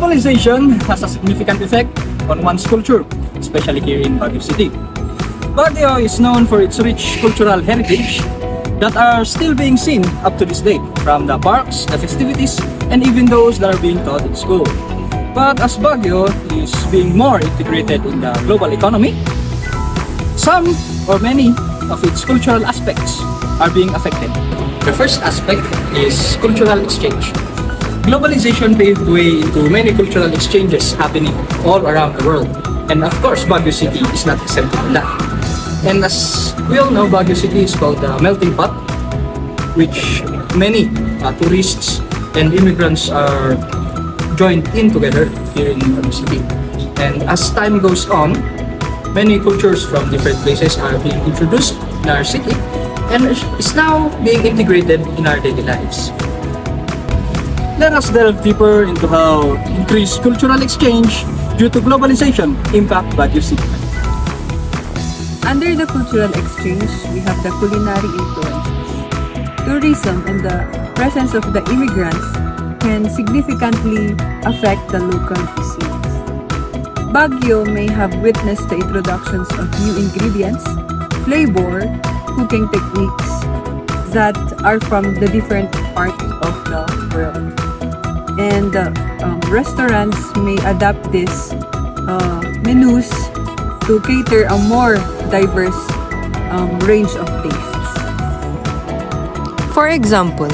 Globalization has a significant effect on one's culture, especially here in Baguio City. Baguio is known for its rich cultural heritage that are still being seen up to this day, from the parks, the festivities, and even those that are being taught in school. But as Baguio is being more integrated in the global economy, some or many of its cultural aspects are being affected. The first aspect is cultural exchange. Globalization paved way into many cultural exchanges happening all around the world. And of course, Baguio City is not exempted from that. And as we all know, Baguio City is called the melting pot, which many tourists and immigrants are joined in together here in Baguio City. And as time goes on, many cultures from different places are being introduced in our city and is now being integrated in our daily lives. Let us delve deeper into how increased cultural exchange due to globalization impact Baguio City. Under the cultural exchange, we have the culinary influences. Tourism and the presence of the immigrants can significantly affect the local cuisines. Baguio may have witnessed the introductions of new ingredients, flavor, cooking techniques that are from the different parts of the world. And restaurants may adapt these menus to cater a more diverse range of tastes. For example,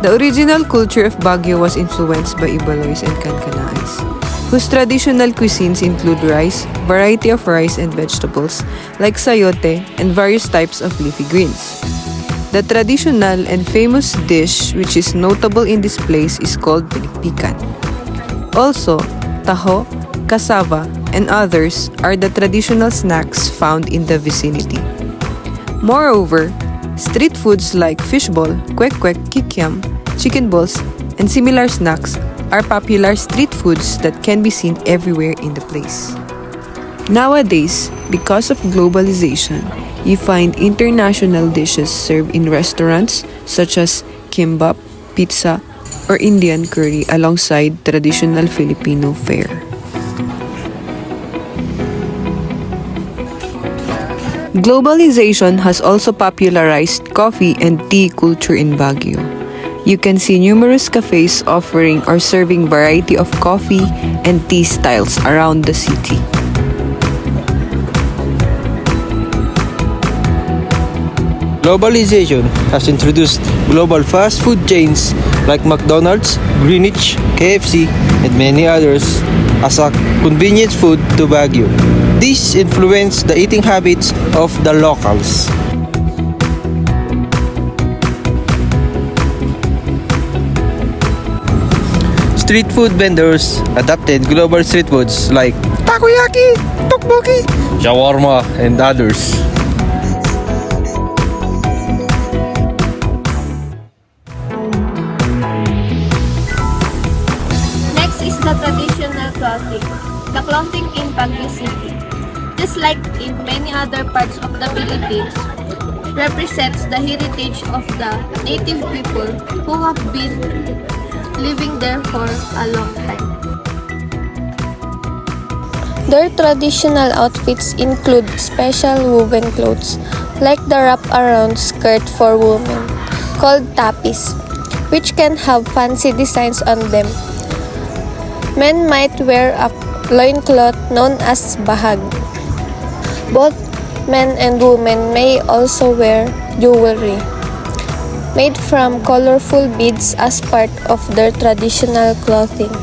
the original culture of Baguio was influenced by Ibaloys and Cancanais, whose traditional cuisines include rice, variety of rice and vegetables like sayote and various types of leafy greens. The traditional and famous dish which is notable in this place is called pinikpikan. Also, taho, cassava, and others are the traditional snacks found in the vicinity. Moreover, street foods like fishball, kwek-kwek, kikiam, chicken balls, and similar snacks are popular street foods that can be seen everywhere in the place. Nowadays, because of globalization, you find international dishes served in restaurants such as kimbap, pizza, or Indian curry alongside traditional Filipino fare. Globalization has also popularized coffee and tea culture in Baguio. You can see numerous cafes offering or serving variety of coffee and tea styles around the city. Globalization has introduced global fast food chains like McDonald's, Greenwich, KFC, and many others as a convenience food to Baguio. This influenced the eating habits of the locals. Street food vendors adapted global street foods like takoyaki, tteokbokki, shawarma, and others. Next is the traditional clothing. The clothing in Baguio City, just like in many other parts of the Philippines, represents the heritage of the native people who have been living there for a long time. Their traditional outfits include special woven clothes, like the wrap-around skirt for women, called tapis, which can have fancy designs on them. Men might wear a loincloth known as bahag. Both men and women may also wear jewelry made from colorful beads as part of their traditional clothing.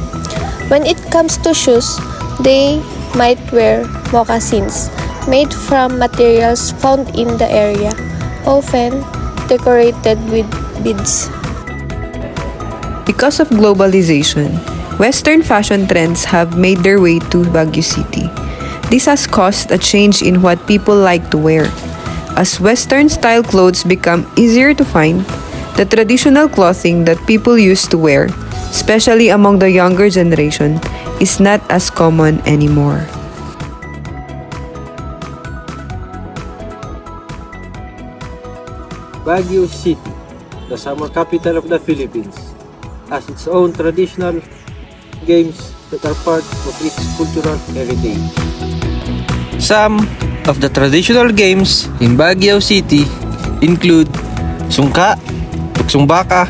When it comes to shoes, they might wear moccasins made from materials found in the area, often decorated with beads. Because of globalization, Western fashion trends have made their way to Baguio City. This has caused a change in what people like to wear. As Western-style clothes become easier to find, the traditional clothing that people used to wear, especially among the younger generation, is not as common anymore. Baguio City, the summer capital of the Philippines, has its own traditional games that are part of its cultural heritage. Some of the traditional games in Baguio City include sungka, tuksong baka,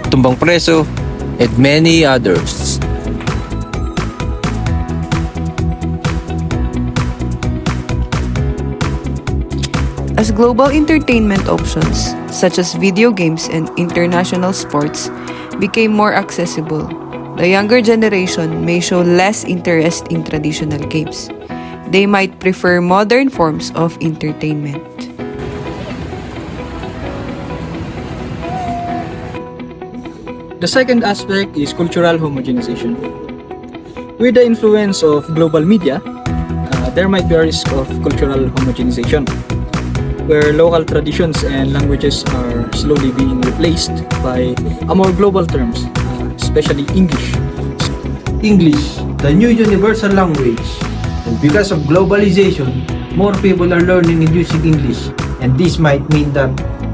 tumbang preso, and many others. As global entertainment options, such as video games and international sports, became more accessible, the younger generation may show less interest in traditional games. They might prefer modern forms of entertainment. The second aspect is cultural homogenization. With the influence of global media, there might be a risk of cultural homogenization, where local traditions and languages are slowly being replaced by a more global terms, especially English. English, the new universal language. And because of globalization, more people are learning and using English. And this might mean that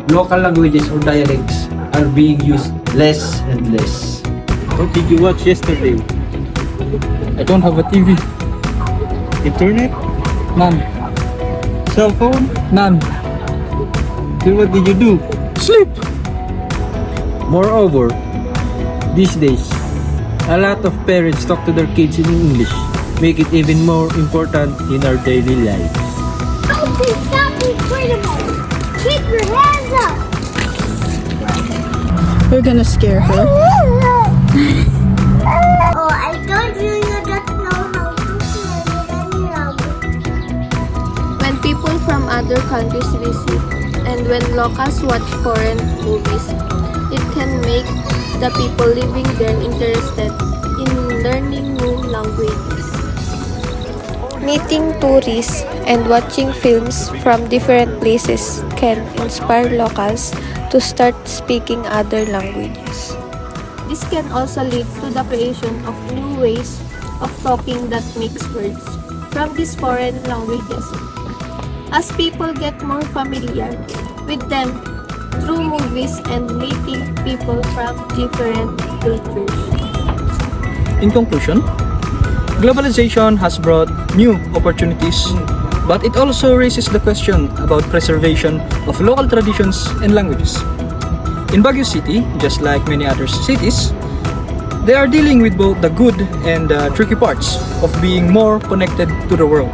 local languages or dialects are being used less and less. What did you watch yesterday? I don't have a TV. Internet? None. Cell phone? None. Then what did you do? Sleep! Moreover, these days, a lot of parents talk to their kids in English, make it even more important in our daily lives. Okay, stop incredible! Keep your hands up! We're gonna scare her. Oh, I told you you don't know how to swim with any language. When people from other countries visit and when locals watch foreign movies, it can make the people living there interested in learning new languages. Meeting tourists and watching films from different places can inspire locals to start speaking other languages. This can also lead to the creation of new ways of talking that mix words from these foreign languages. As people get more familiar with them through movies and meeting people from different cultures. In conclusion, globalization has brought new opportunities, but it also raises the question about preservation of local traditions and languages. In Baguio City, just like many other cities, they are dealing with both the good and the tricky parts of being more connected to the world.